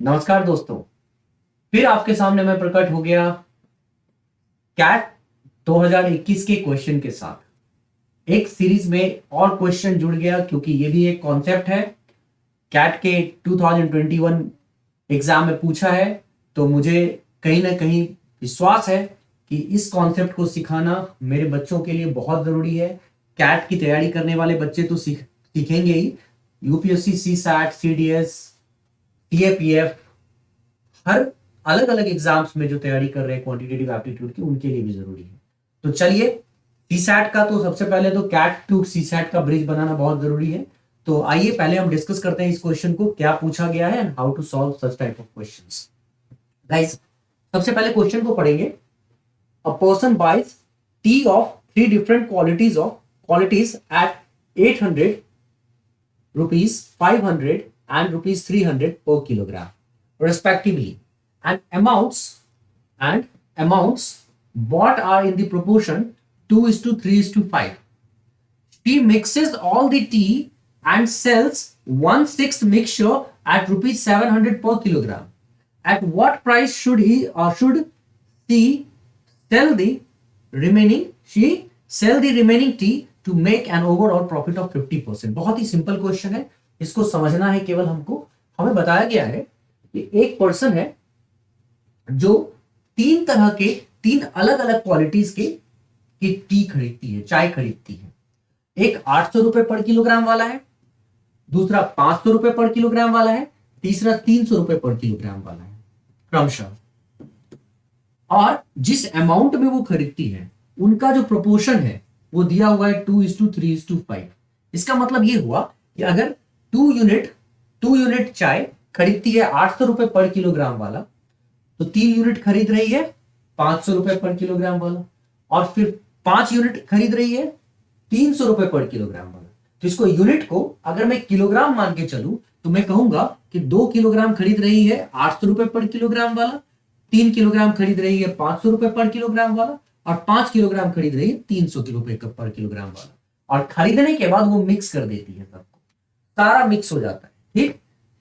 नमस्कार दोस्तों, फिर आपके सामने मैं प्रकट हो गया कैट 2021 के क्वेश्चन के साथ। एक सीरीज में और क्वेश्चन जुड़ गया क्योंकि ये भी एक कॉन्सेप्ट है। कैट के 2021 एग्जाम में पूछा है, तो मुझे कहीं ना कहीं विश्वास है कि इस कॉन्सेप्ट को सिखाना मेरे बच्चों के लिए बहुत जरूरी है। कैट की तैयारी करने वाले बच्चे तो सीखेंगे ही, UPSC, CSAT, CDS, CAPF, हर अलग अलग एग्जाम्स में जो तैयारी कर रहे हैं क्वांटिटेटिव एप्टीट्यूड की, उनके लिए भी जरूरी है। तो चलिए, सीसैट का तो सबसे पहले तो कैट टू सीसैट का ब्रिज बनाना बहुत जरूरी है। तो आइए पहले हम डिस्कस करते हैं इस क्वेश्चन को, क्या पूछा गया है and how to solve such type of questions. Guys, सबसे पहले क्वेश्चन को पढ़ेंगे। A person buys tea of 3 different qualities at 800 rupees, 500 and rupees 300 per kilogram respectively, and amounts bought are in the proportion 2:3:5. She mixes all the tea and sells 1/6 mixture at rupees 700 per kilogram. At what price should she sell the remaining tea to make an overall profit of 50%? बहुत ही simple question है, इसको समझना है केवल हमको। हमें बताया गया है कि एक पर्सन है जो 3 तरह के 3 अलग अलग क्वालिटीज के टी खरीदती है, चाय खरीदती है। एक 800 रुपए पर किलोग्राम वाला है, दूसरा 500 रुपए पर किलोग्राम वाला है, तीसरा 300 रुपए पर किलोग्राम वाला है क्रमशः। और जिस अमाउंट में वो खरीदती है उनका जो प्रोपोर्शन है वो दिया हुआ है 2:3:5। इसका मतलब ये हुआ कि अगर 2 यूनिट चाय खरीदती है 800 रुपए पर किलोग्राम वाला, तो 3 यूनिट खरीद रही है 500 रुपए पर किलोग्राम वाला, और फिर 5 यूनिट खरीद रही है 300 रुपए पर किलोग्राम वाला। तो इसको यूनिट को अगर मैं किलोग्राम मान के चलूं तो मैं कहूंगा कि 2 किलोग्राम खरीद रही है 800 रुपए पर किलोग्राम वाला, 3 किलोग्राम खरीद रही है 500 रुपए पर किलोग्राम वाला, और 5 किलोग्राम खरीद रही है 300 रुपए पर किलोग्राम वाला। और खरीदने के बाद वो मिक्स कर देती है, सबको सारा मिक्स हो जाता है। ठीक,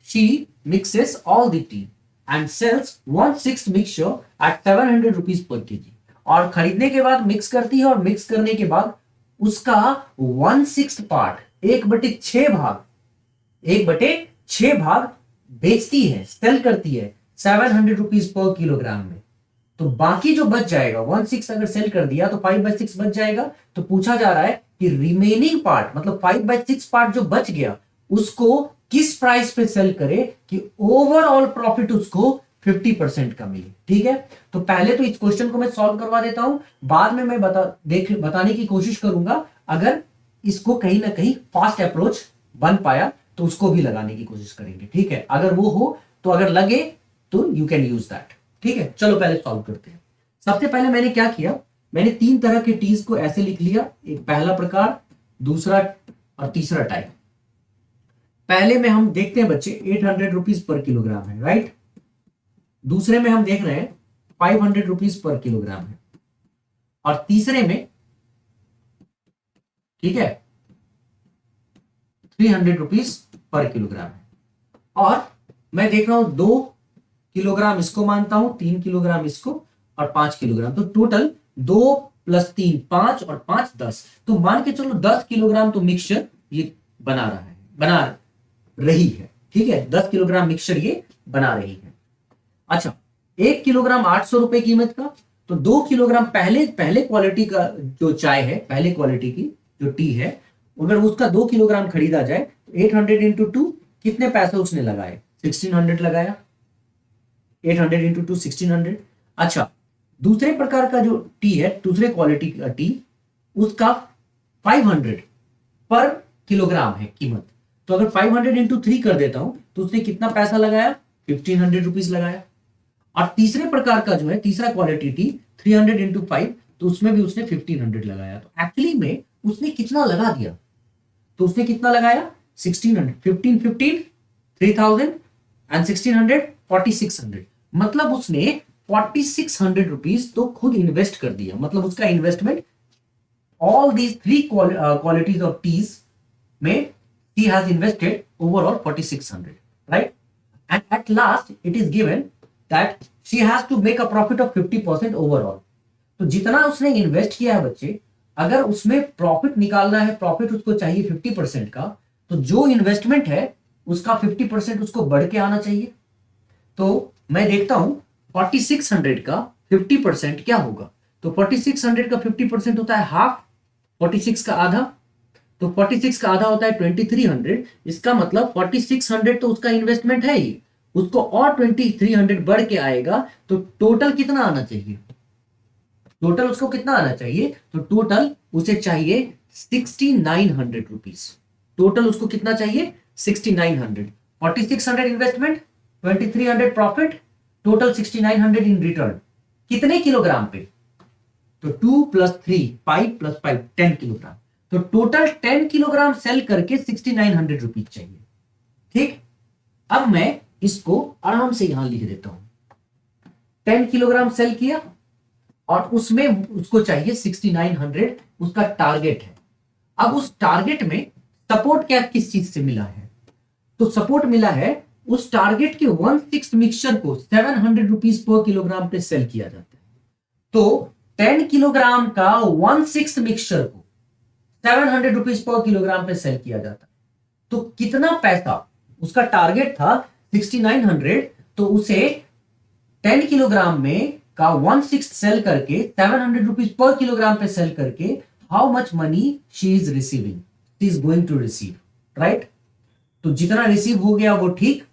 she mixes all the tea and sells 1/6 mixture at 700 rupees per KG. और खरीदने के बाद मिक्स करती है, और मिक्स करने के बाद उसका 1/6 पार्ट, 1/6 भाग बेचती है, सेल करती है 700 रुपीज पर किलोग्राम में। तो बाकी जो बच जाएगा, 1/6 अगर सेल कर दिया तो 5/6 बच जाएगा। तो पूछा जा रहा है कि रिमेनिंग पार्ट, मतलब 5/6 पार्ट जो बच गया, उसको किस प्राइस पे सेल करे कि ओवरऑल प्रॉफिट उसको 50% का मिले। ठीक है, तो पहले तो इस क्वेश्चन को मैं सॉल्व करवा देता हूं, बाद में मैं बताने की कोशिश करूंगा। अगर इसको कहीं ना कहीं फास्ट अप्रोच बन पाया तो उसको भी लगाने की कोशिश करेंगे। ठीक है, अगर वो हो तो, अगर लगे तो यू कैन यूज दैट। ठीक है, चलो पहले सॉल्व करते हैं। सबसे पहले मैंने क्या किया, मैंने 3 तरह के टीज को ऐसे लिख लिया, एक पहला प्रकार, दूसरा और तीसरा टाइप। पहले में हम देखते हैं बच्चे 800 रुपीज पर किलोग्राम है, राइट। दूसरे में हम देख रहे हैं 500 रुपीज पर किलोग्राम है, और तीसरे में, ठीक है, 300 रुपीज पर किलोग्राम है। और मैं देख रहा हूं 2 किलोग्राम इसको मानता हूं, 3 किलोग्राम इसको, और 5 किलोग्राम। तो टोटल 2 + 3 5 और 5 10। तो मान के चलो 10 किलोग्राम तो मिक्सचर ये बना रही है। ठीक है, 10 किलोग्राम मिक्सचर ये बना रही है। अच्छा, 1 किलोग्राम 800 रुपए कीमत का, तो 2 किलोग्राम पहले क्वालिटी का जो चाय है, पहले क्वालिटी की जो टी है, अगर उसका 2 किलोग्राम खरीदा जाए तो 800 × 2 कितने पैसे उसने लगाए, 1600 लगाया। 800 × 2 1600। अच्छा, दूसरे प्रकार का जो टी है, दूसरे क्वालिटी का टी, उसका 500 पर किलोग्राम है कीमत। तो अगर 500 × 3 कर देता हूं तो उसने कितना पैसा लगाया, 1500 रुपीज लगाया। और तीसरे प्रकार का जो है, तीसरा क्वालिटी टी, 300 × 5, तो उसमें भी उसने 1500 लगाया। तो एक्चुअली में उसने कितना लगा दिया, तो उसने कितना लगाया, 1600, 15 3000 एंड 1600 4600। मतलब उसने 4600 रुपीज तो खुद इन्वेस्ट कर दिया। मतलब उसका investment all these 3 qualities of teas में he has invested overall 4600, right? And at last it is given that she has to make a profit of 50% overall. तो जितना उसने इन्वेस्ट किया है बच्चे, अगर उसमें प्रॉफिट निकालना है, प्रॉफिट उसको चाहिए 50% का, तो जो इन्वेस्टमेंट है उसका 50% उसको बढ़ के आना चाहिए। तो मैं देखता हूं 4600 का 50% क्या होगा। तो 4600 का 50% होता है हाफ, 46 का आधा, तो 46 का आधा होता है 2300। इसका मतलब 4600 तो उसका इन्वेस्टमेंट है ही, उसको और 2300 बढ़ के आएगा, तो टोटल कितना आना चाहिए, टोटल उसको कितना आना चाहिए, तो टोटल उसे चाहिए 6900 रुपीज। टोटल उसको कितना चाहिए 6900। 4600 investment, 2300 profit, total 6900 in return. कितने किलोग्राम पे, तो 2 + 3 5 + 5 10 किलोग्राम। तो टोटल 10 किलोग्राम सेल करके 6900 रुपीज चाहिए। ठीक, अब मैं इसको आराम से यहां लिख देता हूं। 10 किलोग्राम सेल किया और उसमें उसको चाहिए 6900, उसका टारगेट है। अब उस टारगेट में सपोर्ट क्या किस चीज से मिला है, तो सपोर्ट मिला है उस टारगेट के 1/6 मिक्सचर को 700 रुपीज पर किलोग्राम पे सेल किया जाता है। तो 10 किलोग्राम का 1/6 मिक्सचर को 700 रुपीज पर किलोग्राम पे सेल किया जाता है। तो कितना पैसा, उसका टारगेट था 6900, तो उसे 10 किलोग्राम में का 1/6 सेल करके 700 रुपीज पर किलोग्राम पे सेल करके how much money she is receiving, she is going to receive, right. तो जितना रिसीव हो गया वो ठीक,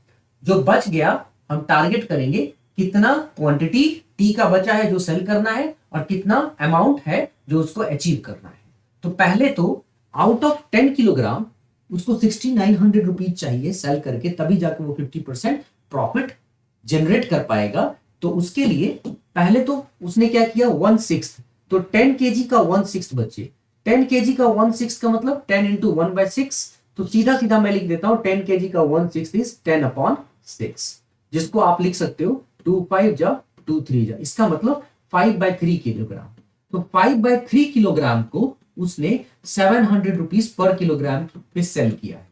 जो बच गया हम टारगेट करेंगे कितना क्वांटिटी टी का बचा है जो सेल करना है और कितना अमाउंट है जो उसको अचीव करना है। तो पहले तो आउट ऑफ 10 किलोग्राम उसको 6900 रुपीज चाहिए सेल करके, तभी जाकर वो 50% प्रॉफिट जनरेट कर पाएगा। तो उसके लिए पहले तो उसने क्या किया 1/6, तो 10 केजी का 1/6 बच्चे, 10 केजी का 1/6 का मतलब 10 इंटू 1/6। तो सीधा सीधा मैं लिख देता हूं 10 केजी का 1/6 इज 10/6, जिसको आप लिख सकते हो 2 5 जा 2 3 जा, इसका मतलब 5/3 किलोग्राम। तो 5/3 किलोग्राम को उसने 700 रुपीज पर किलोग्राम पे सेल किया है।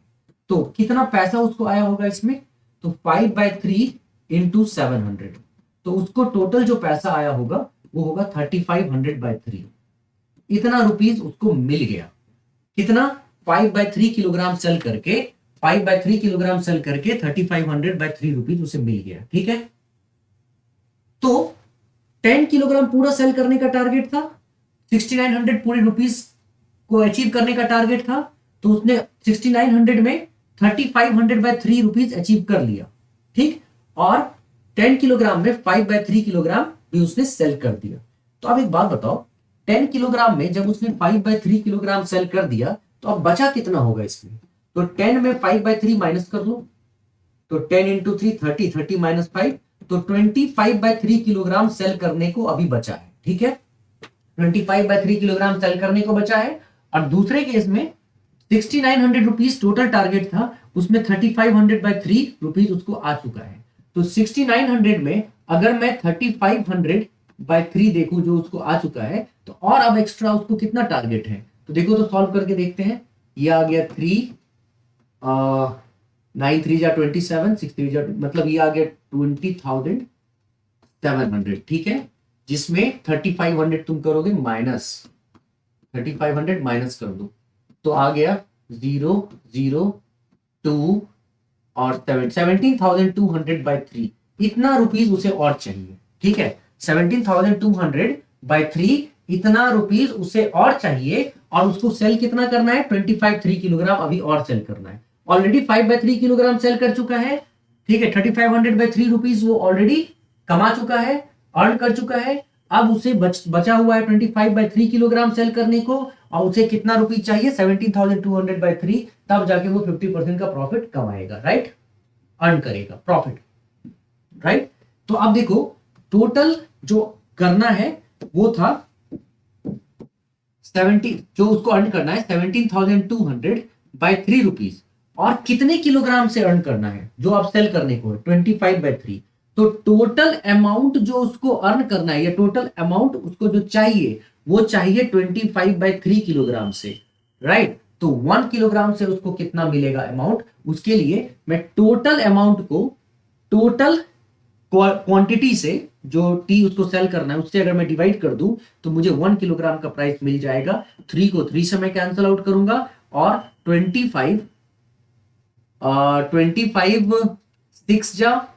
तो कितना पैसा उसको आया होगा इसमें, तो 5/3 इंटू 700, तो उसको टोटल जो पैसा आया होगा वो होगा 3500/3। इतना रुपीज उसको मिल गया। कितना, 5/3 किलोग्राम सेल करके, 5/3 किलोग्राम सेल करके 3500/3 रुपीज उसे मिल गया। ठीक है, तो 10 किलोग्राम पूरा सेल करने का टारगेट था, 6900 पूरे रुपीज को अचीव करने का टारगेट था। तो उसने 6900 में 3500/3 रुपीज अचीव कर लिया। ठीक, और 10 किलोग्राम में 5/3 किलोग्राम भी उसने सेल कर दिया। तो अब एक बात बताओ, 10 किलोग्राम में जब उसने 5/3 किलोग्राम सेल कर दिया तो अब बचा कितना होगा इसमें, तो 10 में 5/3 माइनस कर लो, तो 10 इंटू 3 30, 30 माइनस 5, तो 25/3 किलोग्राम सेल करने को अभी बचा है। ठीक है, 25/3 किलोग्राम सेल करने को बचा है। और दूसरे केस में 6900 रुपीज टोटल टारगेट था, उसमें 3500/3 रुपीज उसको आ चुका है। तो 6900 में अगर मैं 3500/3 देखूं जो उसको आ चुका है, तो और अब एक्स्ट्रा उसको कितना टारगेट है, तो देखो तो सॉल्व करके देखते हैं। ये आ गया 3, 9 3 जा 27, 6 3 जा, मतलब ये आ गया 20,700। ठीक है, जिसमें 3500 तुम करोगे माइनस, 3500 माइनस कर दो, तो आ गया 0 0 2 और 17,200/3। इतना रुपीज उसे और चाहिए। ठीक है, 17,200/3 इतना रुपीज उसे और चाहिए, और उसको सेल कितना करना है, 25 किलोग्राम अभी और सेल करना है। ऑलरेडी 5/3 किलोग्राम सेल कर चुका है। ठीक है, 3500/3 रुपीज वो ऑलरेडी कमा चुका है, अर्न कर चुका है। अब उसे बचा हुआ है 25/3 किलोग्राम सेल करने को, और उसे कितना रुपीज चाहिए 17,200/3, तब जाके वो 50% का प्रॉफिट कमाएगा, राइट, अर्न करेगा प्रॉफिट, राइट। तो अब देखो टोटल जो करना है वो था 70, जो उसको अर्न करना है 17,200/3 रुपीज, और कितने किलोग्राम से अर्न करना है जो आप सेल करने को है 25/3। तो टोटल अमाउंट जो उसको अर्न करना है, या टोटल अमाउंट उसको जो चाहिए वो चाहिए 25/3 किलोग्राम से, राइट। तो 1 किलोग्राम से उसको कितना मिलेगा अमाउंट, उसके लिए मैं टोटल अमाउंट को टोटल क्वांटिटी से जो टी उसको सेल करना है उससे अगर मैं डिवाइड कर दूं तो मुझे 1 किलोग्राम का प्राइस मिल जाएगा। 3 को 3 से मैं कैंसिल आउट करूंगा और 25 6 जा,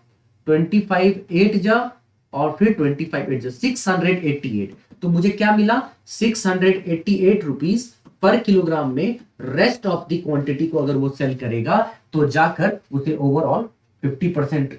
25 8 जा और फिर 25 8 जा, 688। तो मुझे क्या मिला? 688 रुपीज पर किलोग्राम में रेस्ट ऑफ द क्वांटिटी को अगर वो सेल करेगा तो जाकर उसे ओवरऑल 50%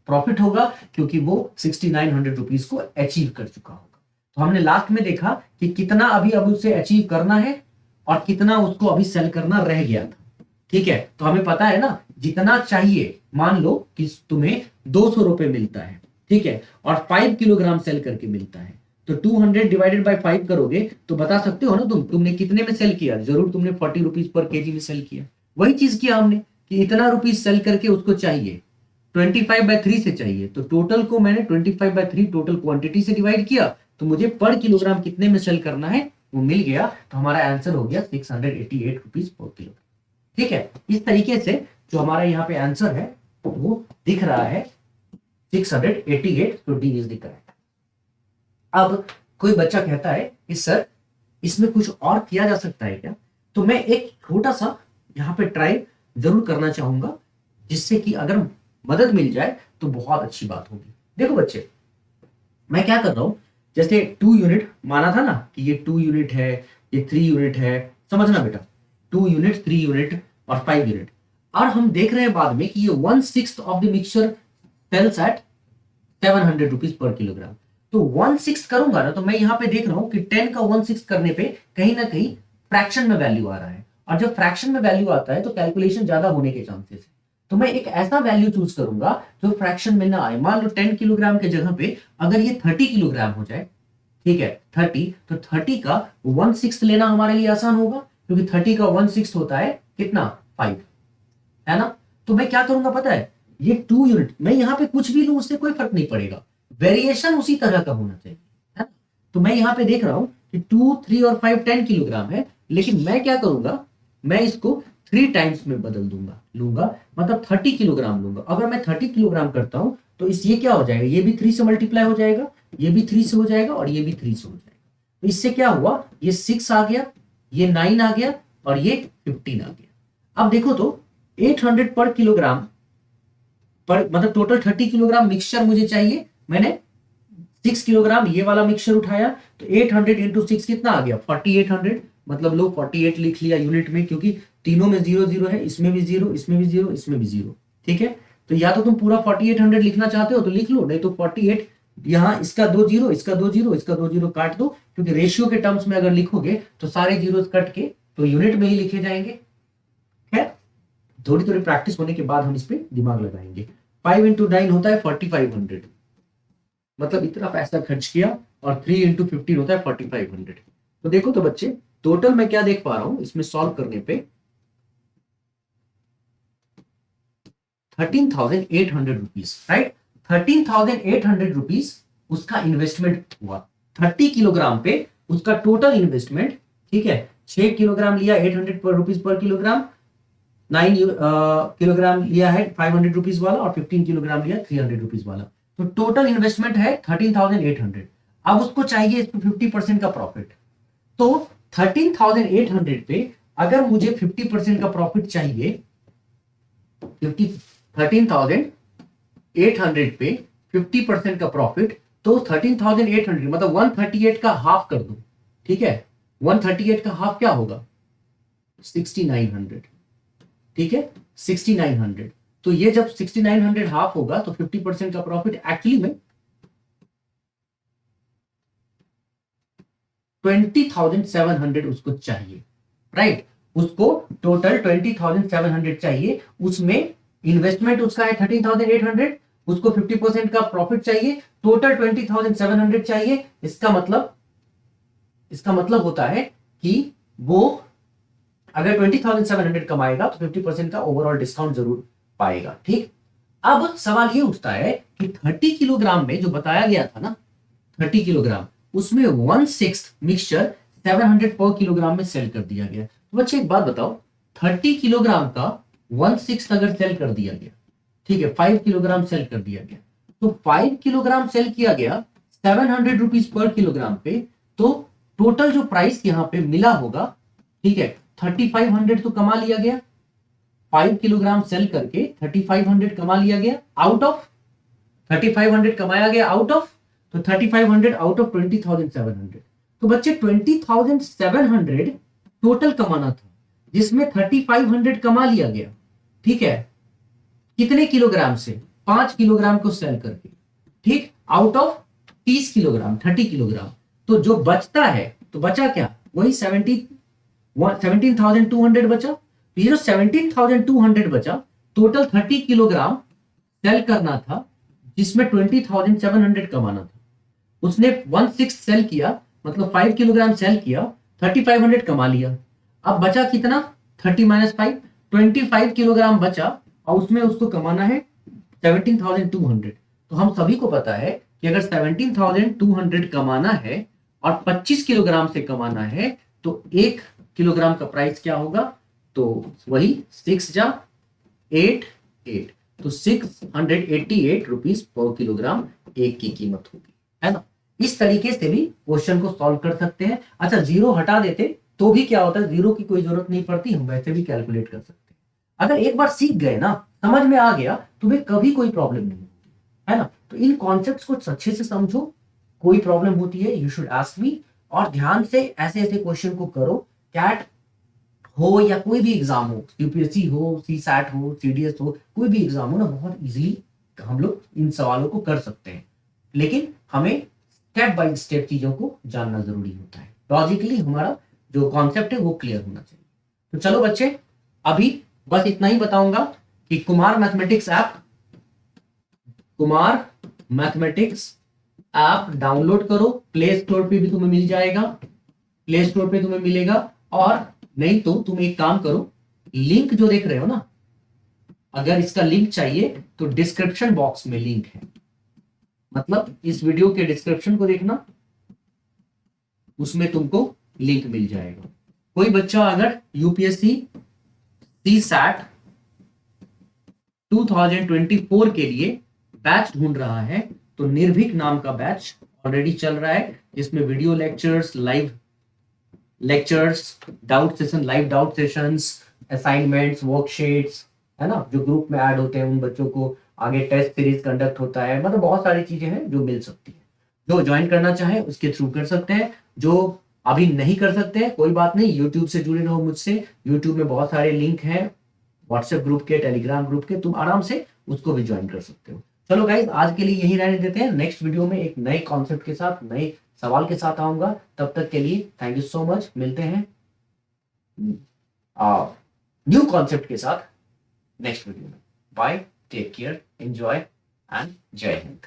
प्रॉफिट होगा, क्योंकि वो 6900 रुपीज को अचीव कर चुका होगा। तो हमने लास्ट में देखा कि कितना अभी अब उसे अचीव करना है और कितना उसको अभी सेल करना रह गया था। ठीक है, तो हमें पता है ना, जितना चाहिए, मान लो कि तुम्हें 200 रुपए मिलता है, ठीक है, और 5 किलोग्राम सेल करके मिलता है, तो 200 डिवाइडेड बाय 5 करोगे तो बता सकते हो ना तुमने कितने में सेल किया। जरूर तुमने 40 रुपीज पर केजी में सेल किया। वही चीज किया हमने कि इतना रुपीज सेल करके उसको चाहिए 25/3 से चाहिए, तो टोटल को मैंने 25/3 टोटल क्वांटिटी से डिवाइड किया, तो मुझे पर किलोग्राम कितने में सेल करना है वो मिल गया। तो हमारा आंसर हो गया 688 रुपीज पर किलो। ठीक है, इस तरीके से जो हमारा यहाँ पे आंसर है वो दिख रहा है 688, तो डी इज द करेक्ट। अब कोई बच्चा कहता है कि सर इसमें कुछ और किया जा सकता है क्या? तो मैं एक छोटा सा यहाँ पे ट्राई जरूर करना चाहूंगा, जिससे कि अगर मदद मिल जाए तो बहुत अच्छी बात होगी। देखो बच्चे, मैं क्या कर रहा हूं, जैसे 2 यूनिट माना था ना कि ये 2 यूनिट है, ये 3 यूनिट है, समझना बेटा, 2 यूनिट 3 यूनिट और 5 यूनिट। और हम देख रहे हैं बाद में कि ये 1/6 of the mixture sells at 700 rupees per kilogram. तो 1/6 करूंगा ना, तो मैं यहाँ पे देख रहा हूं कि 10 का 1/6 करने पे कहीं ना कहीं फ्रैक्शन में वैल्यू आ रहा है, और जब फ्रैक्शन में वैल्यू आता है तो कैलकुलेशन ज्यादा होने के चांसेस है। तो मैं एक ऐसा वैल्यू चूज करूंगा जो फ्रैक्शन में ना आए। मान लो 10 किलोग्राम के जगह पे अगर ये 30 किलोग्राम हो जाए, ठीक है, 30, तो 30 का 1/6 लेना हमारे लिए आसान होगा, क्योंकि 30 का 1/6 होता है कितना? 5, है ना। तो मैं क्या करूंगा पता है, ये 2 यूनिट मैं यहाँ पे कुछ भी लूं उससे कोई फर्क नहीं पड़ेगा, वेरिएशन उसी तरह का होना चाहिए, है ना। तो मैं यहाँ पे देख रहा हूं कि 2, 3 और 5 10 किलोग्राम है, लेकिन मैं क्या करूंगा, मैं इसको 3 टाइम्स में बदल लूंगा, मतलब 30 किलोग्राम लूंगा। अगर मैं 30 किलोग्राम करता हूं तो इस ये क्या हो जाएगा, ये भी 3 से मल्टीप्लाई हो जाएगा, ये भी 3 से हो जाएगा और ये भी 3 से हो जाएगा। तो इससे क्या हुआ, ये 6 आ गया, ये 9 आ गया और ये 15 आ गया। अब देखो तो 800 पर किलोग्राम पर, मतलब टोटल 30 किलोग्राम मिक्सचर मुझे चाहिए। मैंने 6 किलोग्राम ये वाला मिक्सचर उठाया, तो 800 इंटू 6 कितना आ गया? 4800। मतलब लो 48 लिख लिया यूनिट में, क्योंकि तीनों में 0 0 है, इसमें भी 0, इसमें भी 0, इसमें भी 0। ठीक है, तो या तो तुम पूरा 4800 लिखना चाहते हो तो लिख लो, नहीं तो 48 यहाँ, इसका 2 0, इसका 2 0, इसका 2 0 काट दो, क्योंकि रेशियो के टर्म्स में अगर लिखोगे तो सारे जीरोस कट के तो यूनिट में ही लिखे जाएंगे। है, थोड़ी थोड़ी प्रैक्टिस होने के बाद हम इस पे दिमाग लगाएंगे। 5 इंटू 9 होता है 4500, मतलब इतना पैसा खर्च किया, और 3 इंटू 15 होता है 4500। तो देखो तो बच्चे, टोटल मैं क्या देख पा रहा हूं इसमें सॉल्व करने पे, 13,800 रुपीज, राइट। 13,800 रुपीज उसका इन्वेस्टमेंट हुआ 30 किलोग्राम पे, उसका टोटल इन्वेस्टमेंट, ठीक है। 6 किलोग्राम लिया 800 पर रुपीज पर किलोग्राम, 9 किलोग्राम लिया है 500 रुपीज वाला, और 15 किलोग्राम लिया 300 रुपीज वाला। तो टोटल इन्वेस्टमेंट है 13,800। अब उसको चाहिए इस पे 50% का प्रॉफिट। तो 13,800 पे अगर मुझे 50% का प्रॉफिट चाहिए, 13,800 पे 50% का प्रॉफिट, तो 13,800 मतलब 138 का हाफ कर दो, ठीक है। 138 का हाफ क्या होगा? 6900, ठीक है, 6900। तो ये जब 6900 हाफ होगा तो 50% का प्रॉफिट एक्चुअली में 20,700 उसको चाहिए, राइट। उसको टोटल 20,700 चाहिए, उसमें इन्वेस्टमेंट उसका है 13,800, उसको 50% का प्रॉफिट चाहिए, टोटल 20,700 चाहिए। इसका मतलब होता है कि वो अगर 20,700 कमाएगा तो 50% का ओवरऑल डिस्काउंट जरूर पाएगा, ठीक। अब सवाल ये उठता है कि 30 किलोग्राम में जो बताया गया था ना, 30 किलोग्राम, उसमें 1/6 मिक्सचर 700 पर किलोग्राम में सेल कर दिया गया। तो बच्चे एक बात बताओ, 30 किलोग्राम का 1/6 अगर सेल कर दिया गया, ठीक है, 5 किलोग्राम सेल कर दिया गया। तो 5 किलोग्राम सेल किया गया 700 रुपीज पर किलोग्राम पे, तो टोटल जो प्राइस यहाँ पे मिला होगा, ठीक है, 3500 तो कमा लिया गया। 5 किलोग्राम सेल करके 3500 कमा लिया गया आउट ऑफ 3500 कमाया गया आउट ऑफ, तो 3500 आउट ऑफ 20,700। तो बच्चे 20,700 टोटल कमाना था, जिसमें 3500 कमा लिया गया। ठीक है, कितने किलोग्राम से? 5 किलोग्राम को सेल करके, ठीक, आउट ऑफ 30 किलोग्राम, 30 किलोग्राम। तो जो बचता है, तो बचा क्या? वही 17,200 बचा। तो ये जो 17,200 बचा, टोटल 30 किलोग्राम सेल करना था, जिसमें 20,700 कमाना था। उसने 1/6 सेल किया, मतलब 5 किलोग्राम सेल किया, 3500 कमा लिया। अब बचा कितना? 30 - 5, 25 किलोग्राम बचा, और उसमें उसको कमाना है 17,200। तो हम सभी को पता है कि अगर 17,200 कमाना है और 25 किलोग्राम से कमाना है, तो 1 किलोग्राम का प्राइस क्या होगा? तो वही 6 जा 8, 8, तो 688 रुपीज पर किलोग्राम एक की कीमत होगी, है ना। इस तरीके से भी क्वेश्चन को सॉल्व कर सकते हैं। अच्छा, जीरो हटा देते तो भी क्या होता है, जीरो की कोई जरूरत नहीं पड़ती, हम वैसे भी कैलकुलेट कर सकते हैं। अगर एक बार सीख गए ना, समझ में आ गया, तो भी कभी कोई प्रॉब्लम नहीं होती, है ना। तो इन कॉन्सेप्ट्स को अच्छे से समझो, कोई प्रॉब्लम होती है यू शुड आस्क मी, और ध्यान से ऐसे ऐसे क्वेश्चन को करो। कैट हो या कोई भी एग्जाम हो, यूपीएससी हो, सीसैट हो, सीडीएस हो, कोई भी एग्जाम हो ना, बहुत इजीली हम लोग इन सवालों को कर सकते हैं। लेकिन हमें स्टेप बाय स्टेप चीजों को जानना जरूरी होता है। लॉजिकली हमारा जो कॉन्सेप्ट है वो क्लियर होना चाहिए। तो चलो बच्चे, अभी बस इतना ही बताऊंगा कि कुमार मैथमेटिक्स ऐप डाउनलोड करो, प्ले स्टोर पे भी तुम्हें मिल जाएगा, प्ले स्टोर पे तुम्हें मिलेगा। और नहीं तो तुम एक काम करो, लिंक जो देख रहे हो ना, अगर इसका लिंक चाहिए तो डिस्क्रिप्शन बॉक्स में लिंक है, मतलब इस वीडियो के डिस्क्रिप्शन को देखना, उसमें तुमको लिंक मिल जाएगा। कोई बच्चा अगर यूपीएससी सीसैट 2024 के लिए बैच ढूंढ रहा है, तो निर्भीक नाम का बैच ऑलरेडी चल रहा है, जिसमें video lectures, live lectures, doubt session, live doubt sessions, assignments, worksheets, है ना, जो ग्रुप में ऐड होते हैं उन बच्चों को, आगे टेस्ट सीरीज कंडक्ट होता है, मतलब बहुत सारी चीजें हैं जो मिल सकती है। जो ज्वाइन करना चाहे उसके थ्रू कर सकते हैं, जो अभी नहीं कर सकते हैं कोई बात नहीं, यूट्यूब से जुड़े रहो मुझसे, यूट्यूब में बहुत सारे लिंक हैं, व्हाट्सएप ग्रुप के, टेलीग्राम ग्रुप के, तुम आराम से उसको भी ज्वाइन कर सकते हो। चलो गाइज, आज के लिए यही रहने देते हैं। नेक्स्ट वीडियो में एक नए कॉन्सेप्ट के साथ, नए सवाल के साथ आऊंगा। तब तक के लिए थैंक यू सो मच। मिलते हैं न्यू कॉन्सेप्ट के साथ नेक्स्ट वीडियो में। Bye, take care, enjoy and जय हिंद।